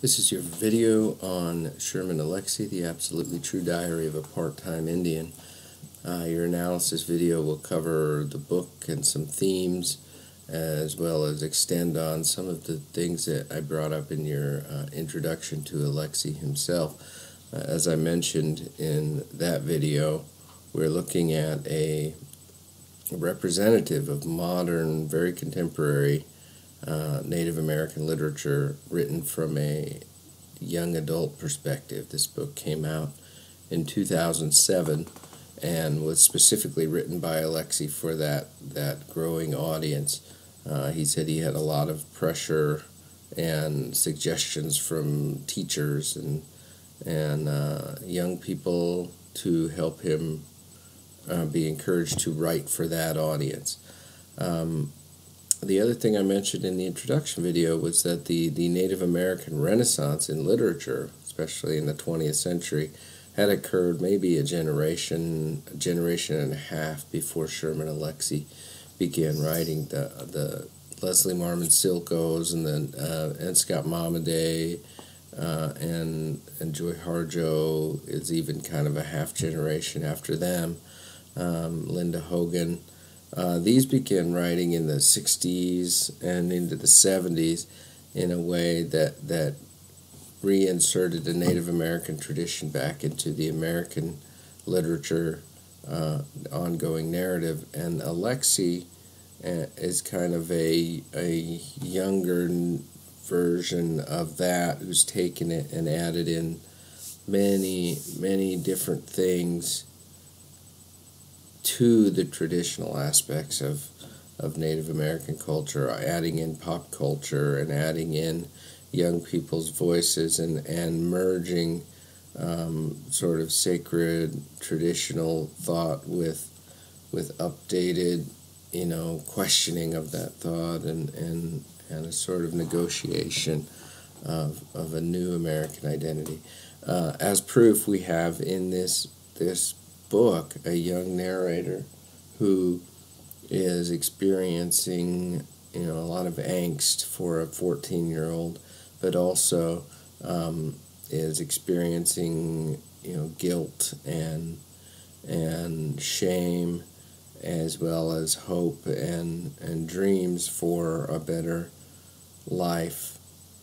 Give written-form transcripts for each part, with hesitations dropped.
This is your video on Sherman Alexie, the absolutely true diary of a part-time Indian. Your analysis video will cover the book and some themes, as well as extend on some of the things that I brought up in your introduction to Alexie himself. As I mentioned in that video, we're looking at a representative of modern, very contemporary Native American literature written from a young adult perspective. This book came out in 2007 and was specifically written by Alexie for that growing audience. He said he had a lot of pressure and suggestions from teachers and young people to help him be encouraged to write for that audience. The other thing I mentioned in the introduction video was that the Native American Renaissance in literature, especially in the 20th century, had occurred maybe a generation and a half before Sherman Alexie began writing. The Leslie Marmon Silkos and the N. Scott Momaday and Joy Harjo is even kind of a half generation after them. Linda Hogan. These began writing in the 60s and into the 70s in a way that reinserted the Native American tradition back into the American literature ongoing narrative. And Alexie is kind of a younger version of that, who's taken it and added in many different things to the traditional aspects of Native American culture, adding in pop culture and adding in young people's voices and merging sort of sacred traditional thought with updated, questioning of that thought and a sort of negotiation of a new American identity. As proof, we have in this book a young narrator who is experiencing a lot of angst for a 14-year-old, but also is experiencing guilt and shame, as well as hope and dreams for a better life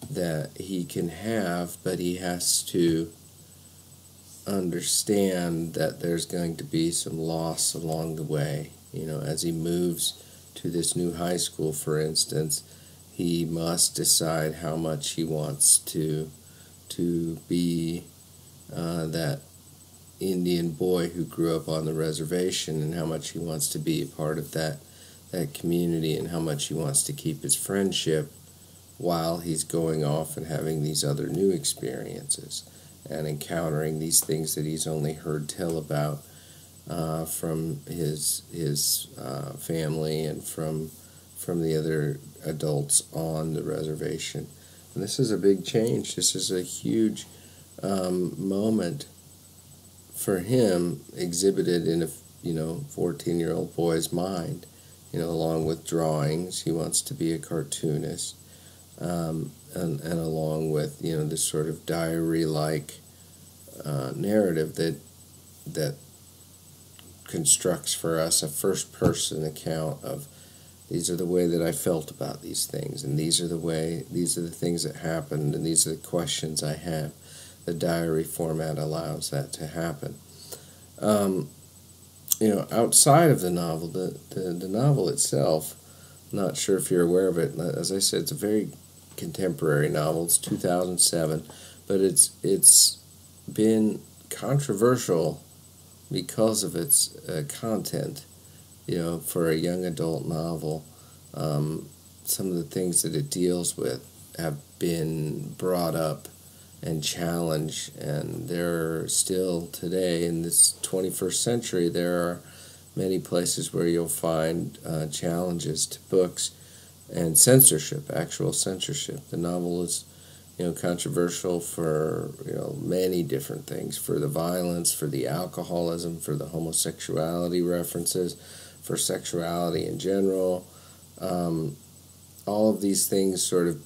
that he can have, but he has to understand that there's going to be some loss along the way. As he moves to this new high school, for instance, he must decide how much he wants to be that Indian boy who grew up on the reservation, and how much he wants to be a part of that community, and how much he wants to keep his friendship while he's going off and having these other new experiences and encountering these things that he's only heard tell about from his family and from the other adults on the reservation. And this is a big change. This is a huge moment for him, exhibited in a 14-year-old boy's mind. Along with drawings, he wants to be a cartoonist. And along with this sort of diary-like narrative that constructs for us a first-person account of, these are the way that I felt about these things, and these are the things that happened, and these are the questions I have. The diary format allows that to happen. Outside of the novel, the novel itself, I'm not sure if you're aware of it. As I said, it's a very contemporary novel. It's 2007, but it's been controversial because of its content. For a young adult novel, some of the things that it deals with have been brought up and challenged, and there are still today in this 21st century, there are many places where you'll find challenges to books and censorship, actual censorship. The novel is, controversial for, many different things, for the violence, for the alcoholism, for the homosexuality references, for sexuality in general. All of these things sort of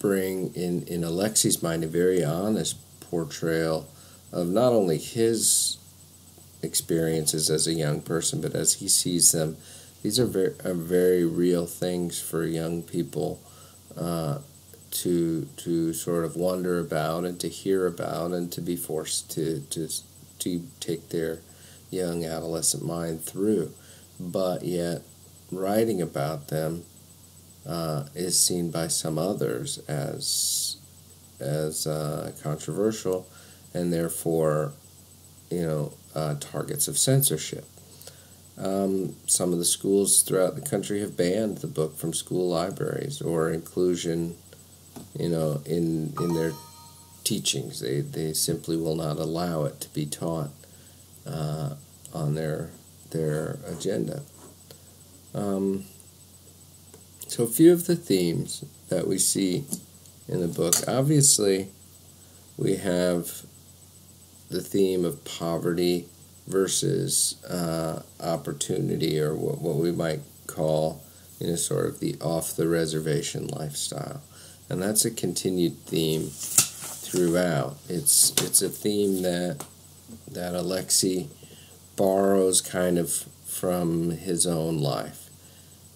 bring in Alexie's mind a very honest portrayal of not only his experiences as a young person, but as he sees them. These are very real things for young people to sort of wonder about and to hear about and to be forced to take their young adolescent mind through. But yet, writing about them is seen by some others as controversial, and therefore, targets of censorship. Some of the schools throughout the country have banned the book from school libraries or inclusion, in their teachings. They simply will not allow it to be taught on their agenda. So a few of the themes that we see in the book. Obviously, we have the theme of poverty versus opportunity, or what we might call, sort of the off-the-reservation lifestyle. And that's a continued theme throughout. It's a theme that Alexie borrows kind of from his own life.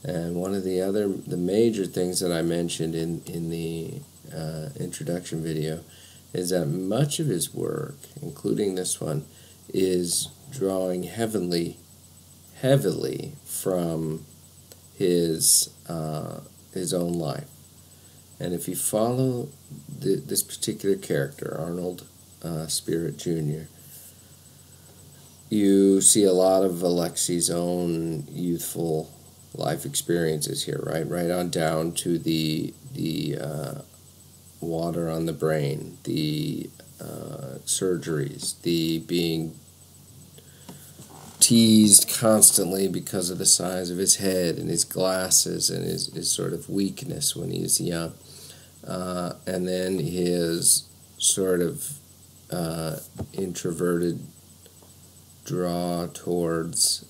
And one of the major things that I mentioned in the introduction video is that much of his work, including this one, is drawing heavily from his own life. And if you follow this particular character, Arnold Spirit Jr., you see a lot of Alexie's own youthful life experiences here, right on down to the water on the brain, the surgeries, the being teased constantly because of the size of his head and his glasses and his sort of weakness when he's young. And then his sort of introverted draw towards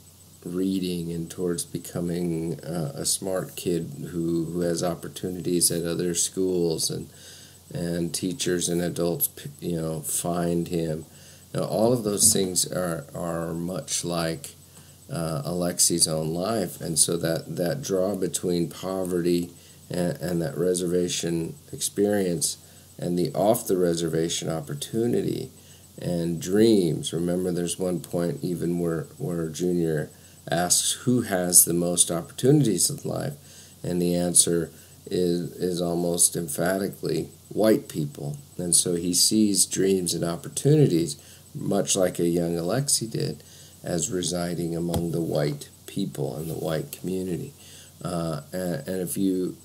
reading and towards becoming a smart kid who has opportunities at other schools, and teachers and adults find him. Now, all of those things are much like Alexie's own life, and so that draw between poverty and that reservation experience and the off-the-reservation opportunity and dreams. Remember, there's one point even where Junior asks who has the most opportunities in life, and the answer is almost emphatically white people. And so he sees dreams and opportunities, much like a young Alexie did, as residing among the white people and the white community. And if you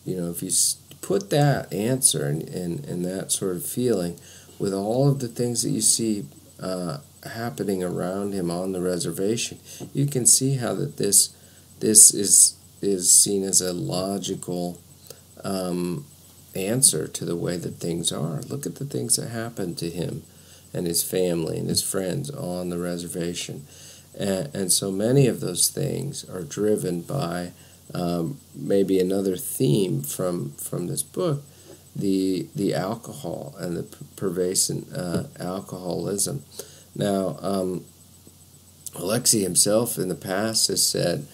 put that answer and that sort of feeling with all of the things that you see happening around him on the reservation, you can see how that this is seen as a logical answer to the way that things are. Look at the things that happened to him and his family and his friends on the reservation. And so many of those things are driven by maybe another theme from this book, the alcohol and the pervasive alcoholism. Now, Alexie himself in the past has said,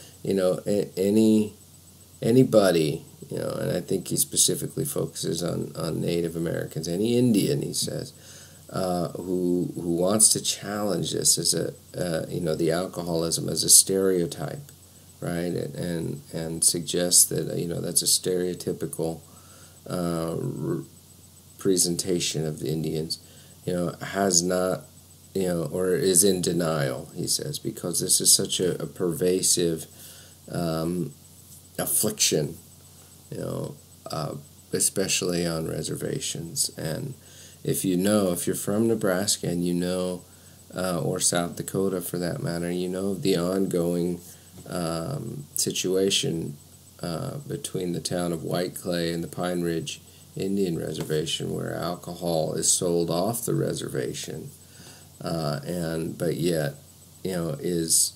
anybody, and I think he specifically focuses on Native Americans, any Indian, he says, who wants to challenge this as the alcoholism as a stereotype, right, and suggest that that's a stereotypical presentation of the Indians, has not, or is in denial, he says, because this is such a pervasive affliction, especially on reservations. And if you're from Nebraska and or South Dakota for that matter, the ongoing situation between the town of White Clay and the Pine Ridge Indian Reservation, where alcohol is sold off the reservation, but yet is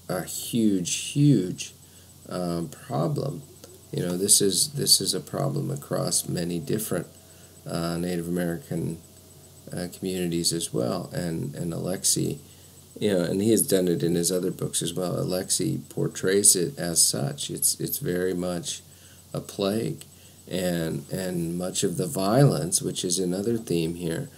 a huge problem This is a problem across many different Native American communities as well, and Alexie, and he has done it in his other books as well. Alexie portrays it as such. It's very much a plague, and much of the violence, which is another theme here,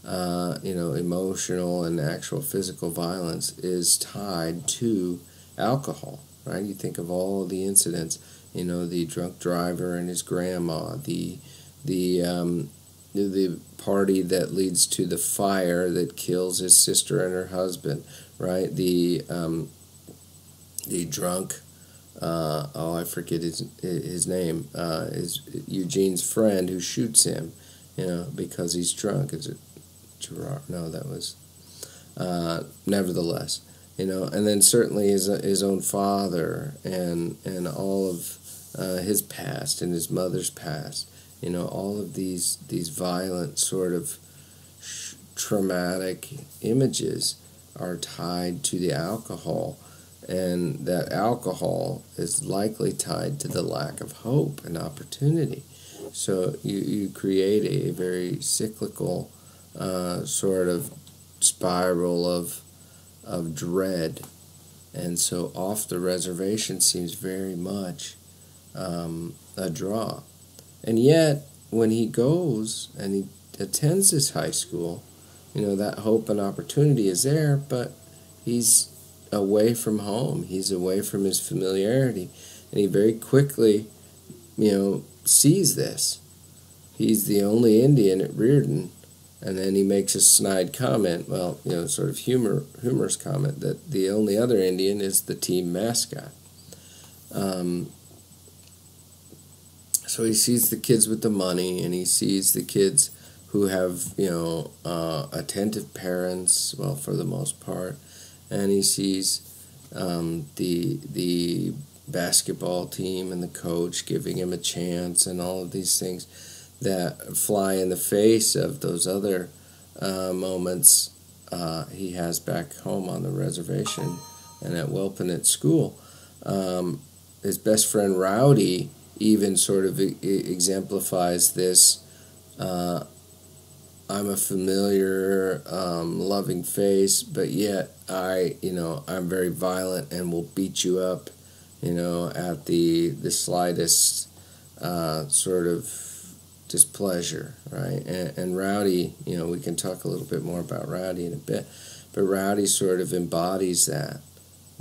emotional and actual physical violence, is tied to alcohol. Right? You think of all the incidents. The drunk driver and his grandma, the party that leads to the fire that kills his sister and her husband, right? The drunk, I forget his name, is Eugene's friend who shoots him, because he's drunk. Is it Gerard? No, that was, nevertheless, and then certainly his own father and all of his past and his mother's past. All of these violent sort of traumatic images are tied to the alcohol, and that alcohol is likely tied to the lack of hope and opportunity. So you create a very cyclical sort of spiral of dread, and so Off the Reservation seems very much a draw. And yet, when he goes and he attends this high school, that hope and opportunity is there, but he's away from home. He's away from his familiarity. And he very quickly, sees this. He's the only Indian at Reardon. And then he makes a snide comment, sort of humorous comment, that the only other Indian is the team mascot. So he sees the kids with the money, and he sees the kids who have, attentive parents, well, for the most part, and he sees the basketball team and the coach giving him a chance, and all of these things that fly in the face of those other moments he has back home on the reservation and at Welpinett School. His best friend Rowdy even sort of exemplifies this. I'm a familiar, loving face, but yet I'm very violent and will beat you up, at the slightest sort of displeasure, right? And Rowdy, we can talk a little bit more about Rowdy in a bit, but Rowdy sort of embodies that,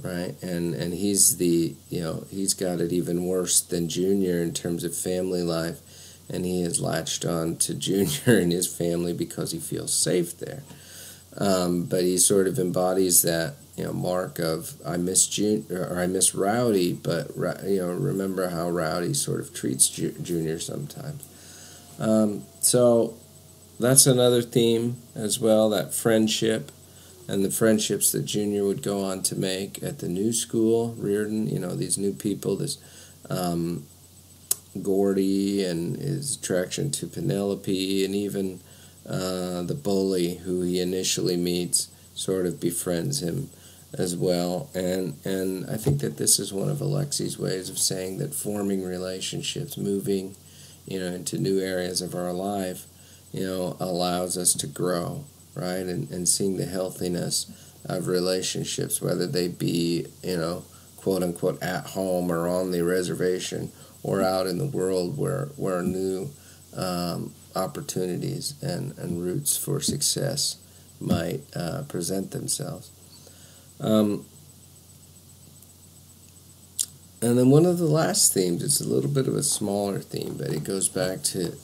right? And he's he's got it even worse than Junior in terms of family life, and he has latched on to Junior and his family because he feels safe there. But he sort of embodies that, mark of I miss I miss Rowdy, but remember how Rowdy sort of treats Junior sometimes. So that's another theme as well, that friendship and the friendships that Junior would go on to make at the new school, Reardon, these new people, this Gordy and his attraction to Penelope, and even the bully who he initially meets sort of befriends him as well. And I think that this is one of Alexie's ways of saying that forming relationships, moving into new areas of our life, allows us to grow, right? And seeing the healthiness of relationships, whether they be, quote unquote, at home or on the reservation or out in the world where new opportunities and routes for success might present themselves. And then one of the last themes, it's a little bit of a smaller theme, but it goes back to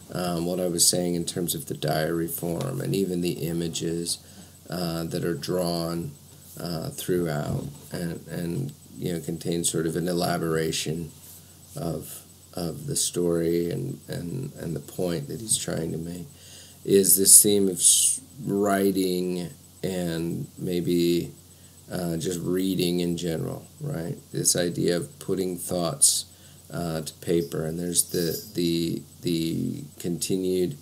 what I was saying in terms of the diary form and even the images that are drawn throughout and contain sort of an elaboration of the story and the point that he's trying to make, is this theme of writing and maybe just reading in general, right? This idea of putting thoughts to paper, and there's the continued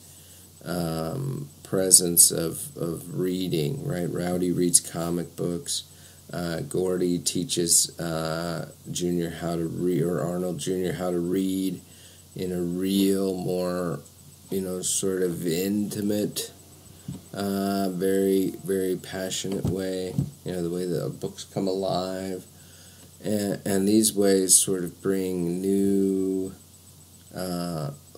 presence of reading, right? Rowdy reads comic books, Gordy teaches Junior how to read, or Arnold Jr. how to read in a real, more, sort of intimate, very, very passionate way. The way the books come alive. And these ways sort of bring new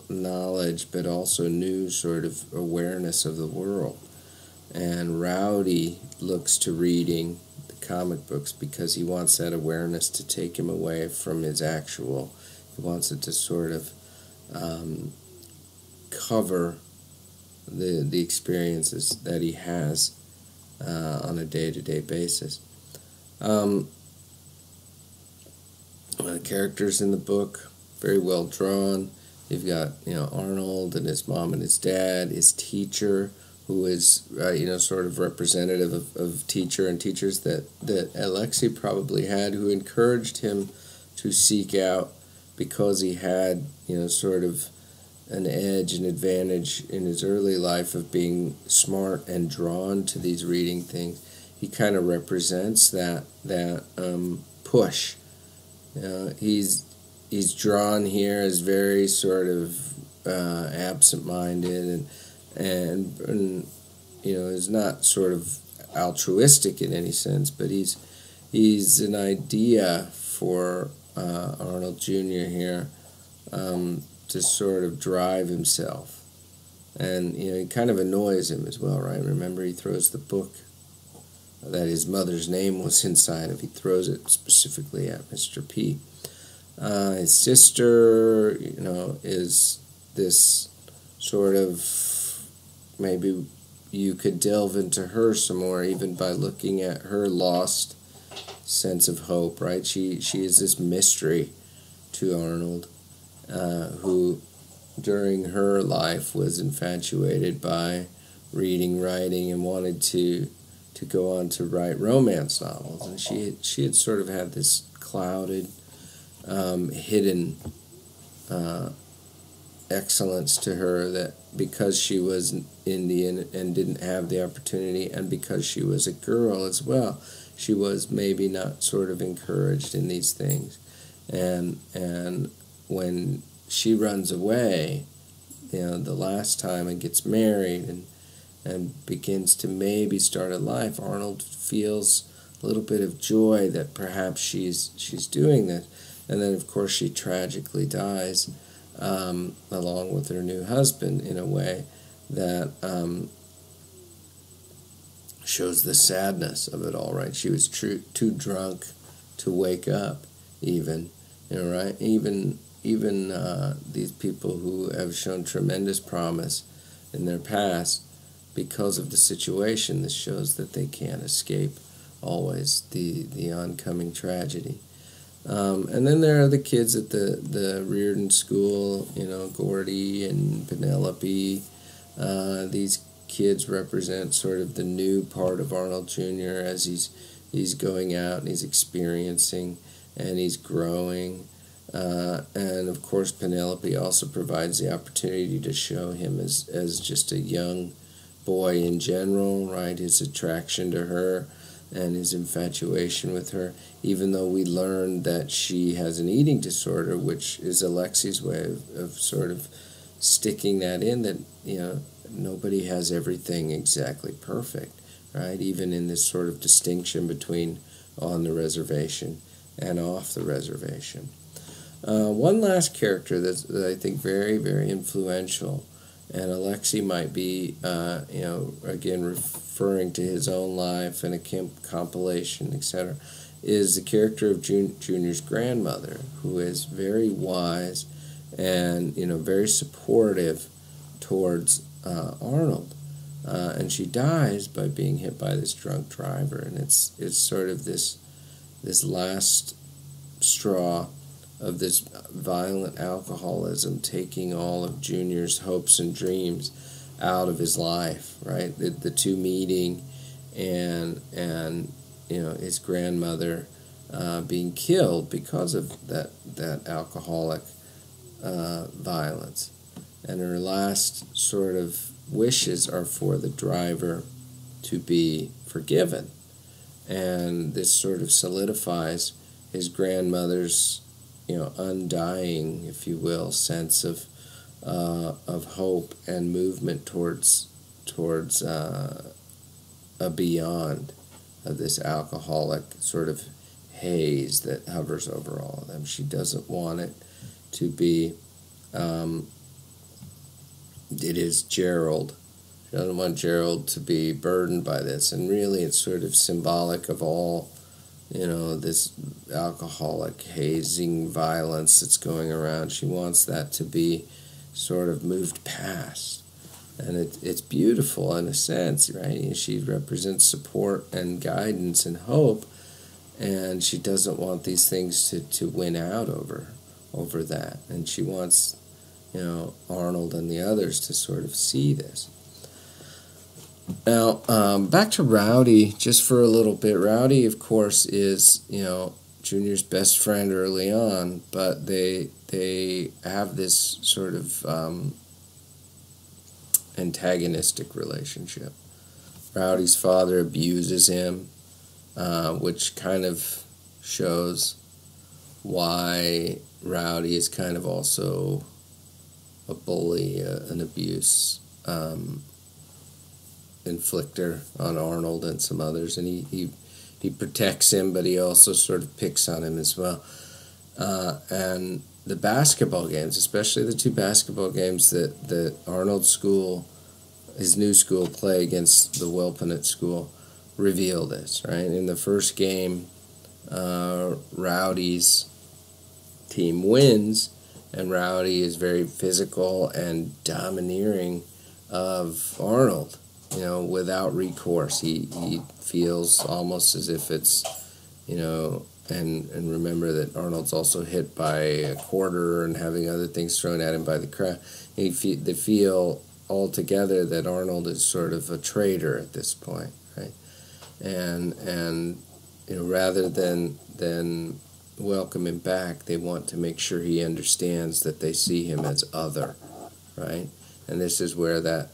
knowledge, but also new sort of awareness of the world. And Rowdy looks to reading the comic books because he wants that awareness to take him away from his actual. He wants it to sort of cover the experiences that he has on a day-to-day basis. The characters in the book, very well drawn. You've got, Arnold and his mom and his dad, his teacher, who is, sort of representative of teacher and teachers that Alexie probably had, who encouraged him to seek out because he had, sort of an edge, an advantage in his early life of being smart and drawn to these reading things. He kind of represents that push. He's drawn here as very sort of absent-minded and is not sort of altruistic in any sense, but he's an idea for Arnold Jr. here to sort of drive himself, and he kind of annoys him as well, right? Remember, he throws the book that his mother's name was inside of. He throws it specifically at Mr. P. His sister, is this sort of, maybe you could delve into her some more, even by looking at her lost sense of hope, right? She is this mystery to Arnold, who during her life was infatuated by reading, writing, and wanted to go on to write romance novels. And she had sort of had this clouded, hidden excellence to her, that because she was Indian and didn't have the opportunity, and because she was a girl as well, she was maybe not sort of encouraged in these things. And when she runs away, the last time, and gets married and begins to maybe start a life, Arnold feels a little bit of joy that perhaps she's doing this. And then, of course, she tragically dies along with her new husband in a way that shows the sadness of it all, right? She was too drunk to wake up, even, right? Even these people who have shown tremendous promise in their past, because of the situation, this shows that they can't escape always the oncoming tragedy. And then there are the kids at the Reardon School, Gordy and Penelope. These kids represent sort of the new part of Arnold Jr. as he's going out and he's experiencing and he's growing. And of course Penelope also provides the opportunity to show him as just a young boy in general, right? His attraction to her and his infatuation with her, even though we learn that she has an eating disorder, which is Alexie's way of sort of sticking that in, that nobody has everything exactly perfect, right? Even in this sort of distinction between on the reservation and off the reservation. One last character that I think very, very influential, and Alexie might be, again referring to his own life and a compilation, etc., is the character of Junior's grandmother, who is very wise and very supportive towards Arnold, and she dies by being hit by this drunk driver, and it's sort of this last straw of this violent alcoholism taking all of Junior's hopes and dreams out of his life, right? The two meeting and his grandmother being killed because of that alcoholic violence. And her last sort of wishes are for the driver to be forgiven and this sort of solidifies his grandmother's, undying, if you will, sense of hope and movement towards a beyond of this alcoholic sort of haze that hovers over all of them. She doesn't want it to be, it is Gerald. She doesn't want Gerald to be burdened by this. And really it's sort of symbolic of all, this alcoholic hazing violence that's going around. She wants that to be sort of moved past. And it's beautiful in a sense, right? She represents support and guidance and hope, and she doesn't want these things to win out over that. And she wants, Arnold and the others to sort of see this. Now, back to Rowdy, just for a little bit. Rowdy, of course, is, Junior's best friend early on, but they have this sort of antagonistic relationship. Rowdy's father abuses him, which kind of shows why Rowdy is kind of also a bully, an abuse inflictor on Arnold and some others, and he protects him, but he also sort of picks on him as well. And the basketball games, especially the two basketball games that Arnold's school, his new school, play against the Welpenit school, reveal this, right? In the first game, Rowdy's team wins, and Rowdy is very physical and domineering of Arnold, without recourse. He feels almost as if it's, and remember that Arnold's also hit by a quarter and having other things thrown at him by the crowd. They feel altogether that Arnold is sort of a traitor at this point, right? And rather than welcome him back, they want to make sure he understands that they see him as other, right? And this is where that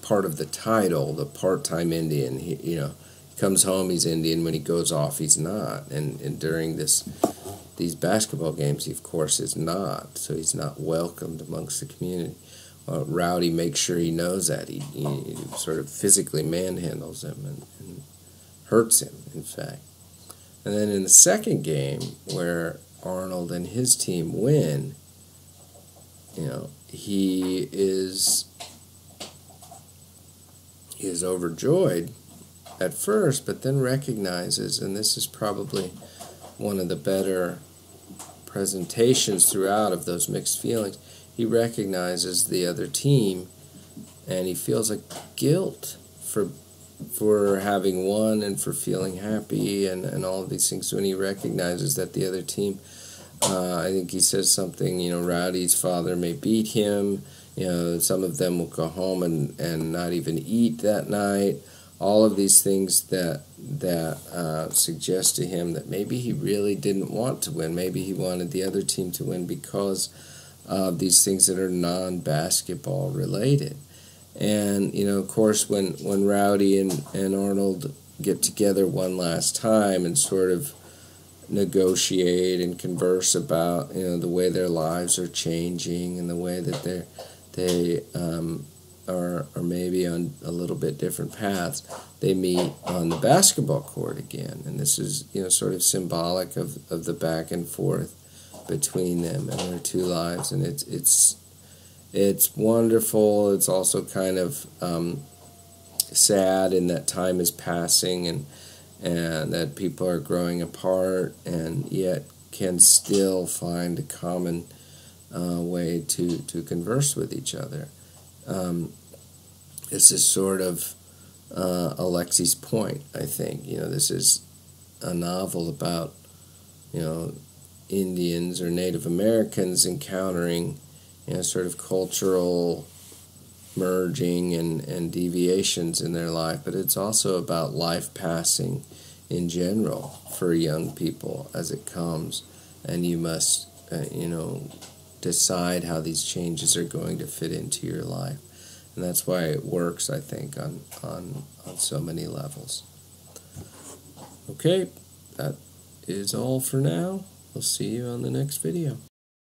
part of the title, the part-time Indian, he comes home, he's Indian. When he goes off, he's not. And during these basketball games, he, of course, is not. So he's not welcomed amongst the community. Rowdy makes sure he knows that. He sort of physically manhandles him and hurts him, in fact. And then in the second game, where Arnold and his team win, he is overjoyed at first, but then recognizes, and this is probably one of the better presentations throughout of those mixed feelings, he recognizes the other team, and he feels like guilt for having won and for feeling happy and all of these things. When he recognizes that the other team, I think he says something, Rowdy's father may beat him, some of them will go home and not even eat that night. All of these things that suggest to him that maybe he really didn't want to win. Maybe he wanted the other team to win because of these things that are non-basketball related. And, of course, when Rowdy and Arnold get together one last time and sort of negotiate and converse about, the way their lives are changing and the way that they are maybe on a little bit different paths, they meet on the basketball court again. And this is, sort of symbolic of the back and forth between them and their two lives. And it's wonderful. It's also kind of sad in that time is passing and that people are growing apart and yet can still find a common way to converse with each other. This is sort of Alexie's point, I think. This is a novel about, Indians or Native Americans encountering, sort of cultural merging and deviations in their life, but it's also about life passing in general for young people as it comes, and you must, decide how these changes are going to fit into your life. And that's why it works, I think, on so many levels. Okay, that is all for now. We'll see you on the next video.